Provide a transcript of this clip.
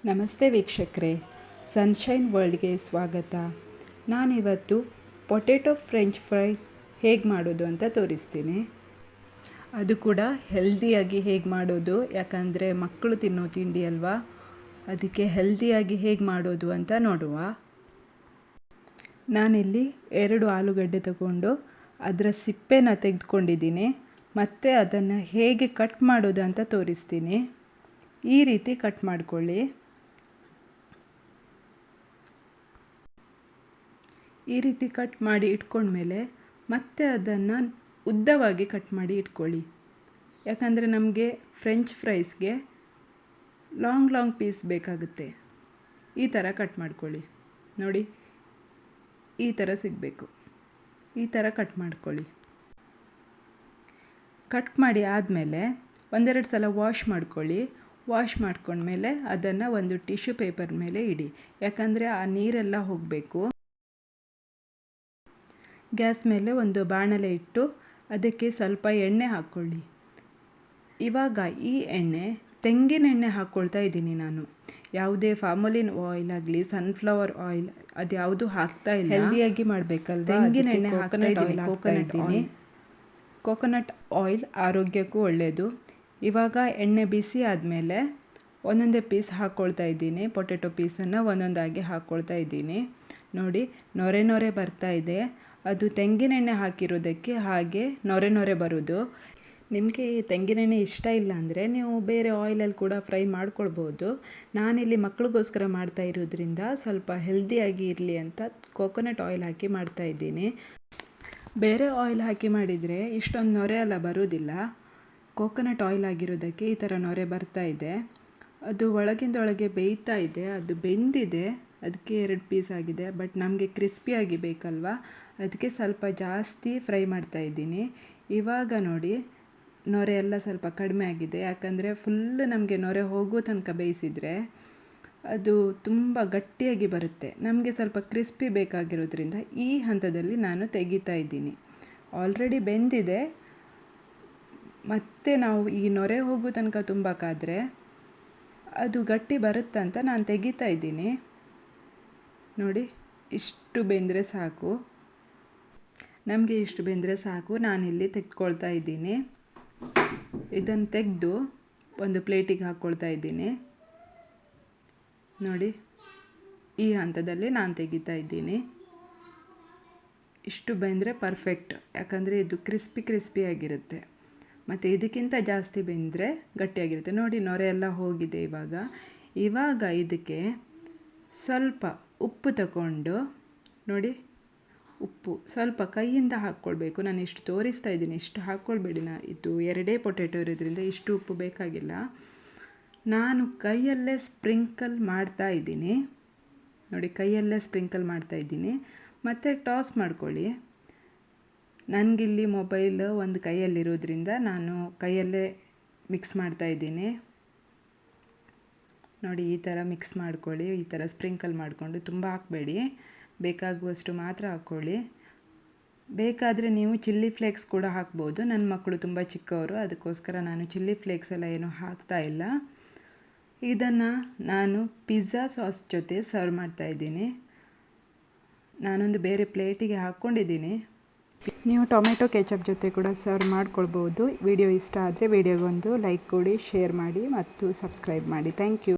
ನಮಸ್ತೆ ವೀಕ್ಷಕರೇ, ಸನ್ಶೈನ್ ವರ್ಲ್ಡ್ಗೆ ಸ್ವಾಗತ. ನಾನಿವತ್ತು ಪೊಟೆಟೊ ಫ್ರೆಂಚ್ ಫ್ರೈಸ್ ಹೇಗೆ ಮಾಡೋದು ಅಂತ ತೋರಿಸ್ತೀನಿ. ಅದು ಕೂಡ ಹೆಲ್ದಿಯಾಗಿ ಹೇಗೆ ಮಾಡೋದು, ಯಾಕಂದರೆ ಮಕ್ಕಳು ತಿನ್ನೋ ತಿಂಡಿ ಅಲ್ವಾ, ಅದಕ್ಕೆ ಹೆಲ್ದಿಯಾಗಿ ಹೇಗೆ ಮಾಡೋದು ಅಂತ ನೋಡುವ. ನಾನಿಲ್ಲಿ 2 ಆಲೂಗಡ್ಡೆ ತಗೊಂಡು ಅದರ ಸಿಪ್ಪೆನ ತೆಗೆದುಕೊಂಡಿದ್ದೀನಿ. ಮತ್ತು ಅದನ್ನು ಹೇಗೆ ಕಟ್ ಮಾಡೋದು ಅಂತ ತೋರಿಸ್ತೀನಿ. ಈ ರೀತಿ ಕಟ್ ಮಾಡ್ಕೊಳ್ಳಿ. ಈ ರೀತಿ ಕಟ್ ಮಾಡಿ ಇಟ್ಕೊಂಡ್ಮೇಲೆ ಮತ್ತೆ ಅದನ್ನು ಉದ್ದವಾಗಿ ಕಟ್ ಮಾಡಿ ಇಟ್ಕೊಳ್ಳಿ. ಯಾಕಂದರೆ ನಮಗೆ ಫ್ರೆಂಚ್ ಫ್ರೈಸ್ಗೆ ಲಾಂಗ್ ಪೀಸ್ ಬೇಕಾಗುತ್ತೆ. ಈ ಥರ ಕಟ್ ಮಾಡ್ಕೊಳ್ಳಿ. ನೋಡಿ, ಈ ಥರ ಸಿಗಬೇಕು. ಈ ಥರ ಕಟ್ ಮಾಡ್ಕೊಳ್ಳಿ. ಕಟ್ ಮಾಡಿ ಆದಮೇಲೆ ಒಂದೆರಡು ಸಲ ವಾಶ್ ಮಾಡ್ಕೊಳ್ಳಿ. ವಾಶ್ ಮಾಡ್ಕೊಂಡ್ಮೇಲೆ ಅದನ್ನು ಒಂದು ಟಿಶ್ಯೂ ಪೇಪರ್ ಮೇಲೆ ಇಡಿ, ಯಾಕಂದರೆ ಆ ನೀರೆಲ್ಲ ಹೋಗಬೇಕು. ಗ್ಯಾಸ್ ಮೇಲೆ ಒಂದು ಬಾಣಲೆ ಇಟ್ಟು ಅದಕ್ಕೆ ಸ್ವಲ್ಪ ಎಣ್ಣೆ ಹಾಕ್ಕೊಳ್ಳಿ. ಇವಾಗ ಈ ಎಣ್ಣೆ ತೆಂಗಿನ ಎಣ್ಣೆ ಹಾಕ್ಕೊಳ್ತಾ ಇದ್ದೀನಿ ನಾನು. ಯಾವುದೇ ಫಾರ್ಮಲಿನ್ ಆಯಿಲ್ ಆಗಲಿ, ಸನ್ಫ್ಲವರ್ ಆಯಿಲ್ ಅದು ಯಾವುದು ಹಾಕ್ತಾ ಇಲ್ಲ. ಹೆಲ್ದಿಯಾಗಿ ಮಾಡಬೇಕಲ್ವ, ತೆಂಗಿನ ಎಣ್ಣೆ ಹಾಕ್ತಾ ಇದ್ದೀನಿ. ಕೋಕೋನಟ್ ಆಯಿಲ್ ಆರೋಗ್ಯಕ್ಕೂ ಒಳ್ಳೆಯದು. ಇವಾಗ ಎಣ್ಣೆ ಬಿಸಿ ಆದಮೇಲೆ ಒಂದೊಂದೇ ಪೀಸ್ ಹಾಕ್ಕೊಳ್ತಾ ಇದ್ದೀನಿ. ಪೊಟೆಟೊ ಪೀಸನ್ನು ಒಂದೊಂದಾಗಿ ಹಾಕ್ಕೊಳ್ತಾ ಇದ್ದೀನಿ. ನೋಡಿ, ನೊರೆ ಬರ್ತಾ ಇದೆ. ಅದು ತೆಂಗಿನೆಣ್ಣೆ ಹಾಕಿರೋದಕ್ಕೆ ಹಾಗೆ ನೊರೆ ಬರೋದು. ನಿಮಗೆ ತೆಂಗಿನೆಣ್ಣೆ ಇಷ್ಟ ಇಲ್ಲ ಅಂದರೆ ನೀವು ಬೇರೆ ಆಯಿಲಲ್ಲಿ ಕೂಡ ಫ್ರೈ ಮಾಡ್ಕೊಳ್ಬೋದು. ನಾನಿಲ್ಲಿ ಮಕ್ಕಳಿಗೋಸ್ಕರ ಮಾಡ್ತಾ ಇರೋದ್ರಿಂದ ಸ್ವಲ್ಪ ಹೆಲ್ದಿಯಾಗಿ ಇರಲಿ ಅಂತ ಕೋಕೋನಟ್ ಆಯಿಲ್ ಹಾಕಿ ಮಾಡ್ತಾಯಿದ್ದೀನಿ. ಬೇರೆ ಆಯಿಲ್ ಹಾಕಿ ಮಾಡಿದರೆ ಇಷ್ಟೊಂದು ನೊರೆ ಎಲ್ಲ ಬರೋದಿಲ್ಲ. ಕೋಕೋನಟ್ ಆಯಿಲ್ ಆಗಿರೋದಕ್ಕೆ ಈ ಥರ ನೊರೆ ಬರ್ತಾ ಇದೆ. ಅದು ಒಳಗಿಂದೊಳಗೆ ಬೇಯ್ತಾ ಇದೆ. ಅದು ಬೆಂದಿದೆ, ಅದಕ್ಕೆ 2 ಪೀಸ್ ಆಗಿದೆ. ಬಟ್ ನಮಗೆ ಕ್ರಿಸ್ಪಿಯಾಗಿ ಬೇಕಲ್ವ, ಅದಕ್ಕೆ ಸ್ವಲ್ಪ ಜಾಸ್ತಿ ಫ್ರೈ ಮಾಡ್ತಾಯಿದ್ದೀನಿ. ಇವಾಗ ನೋಡಿ, ನೊರೆ ಎಲ್ಲ ಸ್ವಲ್ಪ ಕಡಿಮೆ ಆಗಿದೆ. ಯಾಕಂದರೆ ಫುಲ್ಲು ನಮಗೆ ನೊರೆ ಹೋಗೋ ತನಕ ಬೇಯಿಸಿದರೆ ಅದು ತುಂಬ ಗಟ್ಟಿಯಾಗಿ ಬರುತ್ತೆ. ನಮಗೆ ಸ್ವಲ್ಪ ಕ್ರಿಸ್ಪಿ ಬೇಕಾಗಿರೋದ್ರಿಂದ ಈ ಹಂತದಲ್ಲಿ ನಾನು ತೆಗಿತಾ ಇದ್ದೀನಿ. ಆಲ್ರೆಡಿ ಬೆಂದಿದೆ. ಮತ್ತು ನಾವು ಈ ನೊರೆ ಹೋಗೋ ತನಕ ತುಂಬಕ್ಕಾದರೆ ಅದು ಗಟ್ಟಿ ಬರುತ್ತಂತ ನಾನು ತೆಗಿತಾ ಇದ್ದೀನಿ. ನೋಡಿ, ಇಷ್ಟು ಬೆಂದರೆ ಸಾಕು. ನಮಗೆ ಇಷ್ಟು ಬೆಂದರೆ ಸಾಕು. ನಾನಿಲ್ಲಿ ತೆಗೆದುಕೊಳ್ತಾ ಇದ್ದೀನಿ. ಇದನ್ನು ತೆಗೆದು ಒಂದು ಪ್ಲೇಟಿಗೆ ಹಾಕ್ಕೊಳ್ತಾ ಇದ್ದೀನಿ. ನೋಡಿ, ಈ ಹಂತದಲ್ಲಿ ನಾನು ತೆಗಿತಾ ಇದ್ದೀನಿ. ಇಷ್ಟು ಬೆಂದರೆ ಪರ್ಫೆಕ್ಟ್. ಯಾಕಂದರೆ ಇದು ಕ್ರಿಸ್ಪಿ ಆಗಿರುತ್ತೆ. ಮತ್ತು ಇದಕ್ಕಿಂತ ಜಾಸ್ತಿ ಬೆಂದರೆ ಗಟ್ಟಿಯಾಗಿರುತ್ತೆ. ನೋಡಿ, ನೊರೆ ಎಲ್ಲ ಹೋಗಿದೆ. ಇವಾಗ ಇದಕ್ಕೆ ಸ್ವಲ್ಪ ಉಪ್ಪು ತಗೊಂಡು, ನೋಡಿ, ಉಪ್ಪು ಸ್ವಲ್ಪ ಕೈಯಿಂದ ಹಾಕ್ಕೊಳ್ಬೇಕು. ನಾನು ಇಷ್ಟು ತೋರಿಸ್ತಾ ಇದ್ದೀನಿ, ಇಷ್ಟು ಹಾಕ್ಕೊಳ್ಬೇಡಿ. ಇದು 2 ಪೊಟೆಟೊ ಇರೋದ್ರಿಂದ ಇಷ್ಟು ಉಪ್ಪು ಬೇಕಾಗಿಲ್ಲ. ನಾನು ಕೈಯಲ್ಲೇ ಸ್ಪ್ರಿಂಕಲ್ ಮಾಡ್ತಾ ಇದ್ದೀನಿ. ನೋಡಿ, ಕೈಯಲ್ಲೇ ಸ್ಪ್ರಿಂಕಲ್ ಮಾಡ್ತಾ ಇದ್ದೀನಿ. ಮತ್ತು ಟಾಸ್ ಮಾಡ್ಕೊಳ್ಳಿ. ನನಗಿಲ್ಲಿ ಮೊಬೈಲ್ ಒಂದು ಕೈಯಲ್ಲಿರೋದ್ರಿಂದ ನಾನು ಕೈಯಲ್ಲೇ ಮಿಕ್ಸ್ ಮಾಡ್ತಾ ಇದ್ದೀನಿ. ನೋಡಿ, ಈ ಥರ ಮಿಕ್ಸ್ ಮಾಡ್ಕೊಳ್ಳಿ. ಈ ಥರ ಸ್ಪ್ರಿಂಕಲ್ ಮಾಡಿಕೊಂಡು ತುಂಬ ಹಾಕಬೇಡಿ, ಬೇಕಾಗುವಷ್ಟು ಮಾತ್ರ ಹಾಕ್ಕೊಳ್ಳಿ. ಬೇಕಾದರೆ ನೀವು ಚಿಲ್ಲಿ ಫ್ಲೇಕ್ಸ್ ಕೂಡ ಹಾಕ್ಬೋದು. ನನ್ನ ಮಕ್ಕಳು ತುಂಬ ಚಿಕ್ಕವರು, ಅದಕ್ಕೋಸ್ಕರ ನಾನು ಚಿಲ್ಲಿ ಫ್ಲೇಕ್ಸ್ ಎಲ್ಲ ಏನೂ ಹಾಕ್ತಾ ಇಲ್ಲ. ಇದನ್ನು ನಾನು ಪಿಜ್ಜಾ ಸಾಸ್ ಜೊತೆ ಸರ್ವ್ ಮಾಡ್ತಾಯಿದ್ದೀನಿ. ನಾನೊಂದು ಬೇರೆ ಪ್ಲೇಟಿಗೆ ಹಾಕ್ಕೊಂಡಿದ್ದೀನಿ. ನೀವು ಟೊಮೆಟೊ ಕೆಚಪ್ ಜೊತೆ ಕೂಡ ಸರ್ವ್ ಮಾಡ್ಕೊಳ್ಬೋದು. ವಿಡಿಯೋ ಇಷ್ಟ ಆದರೆ ವಿಡಿಯೋಗೊಂದು ಲೈಕ್ ಕೊಡಿ, ಶೇರ್ ಮಾಡಿ ಮತ್ತು ಸಬ್ಸ್ಕ್ರೈಬ್ ಮಾಡಿ. Thank you.